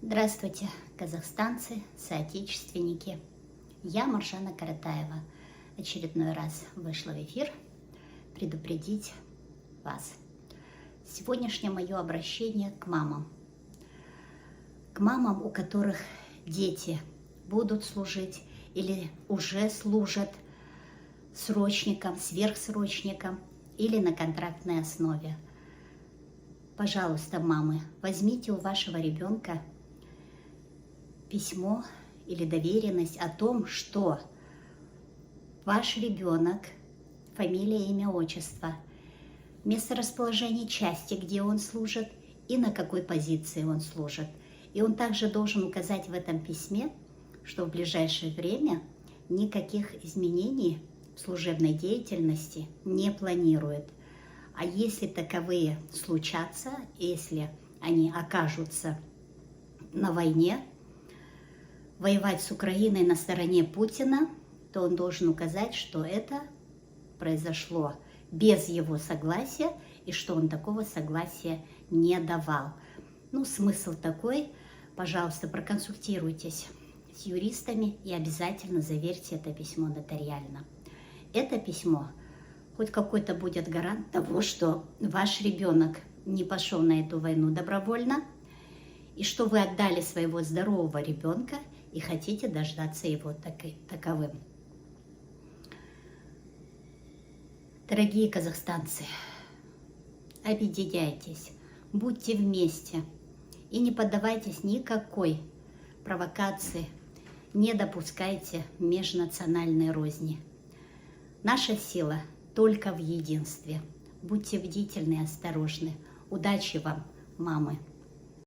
Здравствуйте, казахстанцы, соотечественники. Я Маржана Каратаева. Очередной раз вышла в эфир предупредить вас. Сегодняшнее мое обращение к мамам. К мамам, у которых дети будут служить или уже служат срочникам, сверхсрочникам или на контрактной основе. Пожалуйста, мамы, возьмите у вашего ребенка письмо или доверенность о том, что ваш ребенок, фамилия, имя, отчество, место расположения части, где он служит и на какой позиции он служит. И он также должен указать в этом письме, что в ближайшее время никаких изменений в служебной деятельности не планирует. А если таковые случатся, если они окажутся на войне, воевать с Украиной на стороне Путина, то он должен указать, что это произошло без его согласия и что он такого согласия не давал. Ну, смысл такой: пожалуйста, проконсультируйтесь с юристами и обязательно заверьте это письмо нотариально. Это письмо хоть какой-то будет гарант того, что ваш ребенок не пошел на эту войну добровольно, и что вы отдали своего здорового ребенка и хотите дождаться его таковым. Дорогие казахстанцы, объединяйтесь, будьте вместе и не поддавайтесь никакой провокации, не допускайте межнациональной розни. Наша сила только в единстве. Будьте бдительны и осторожны. Удачи вам, мамы!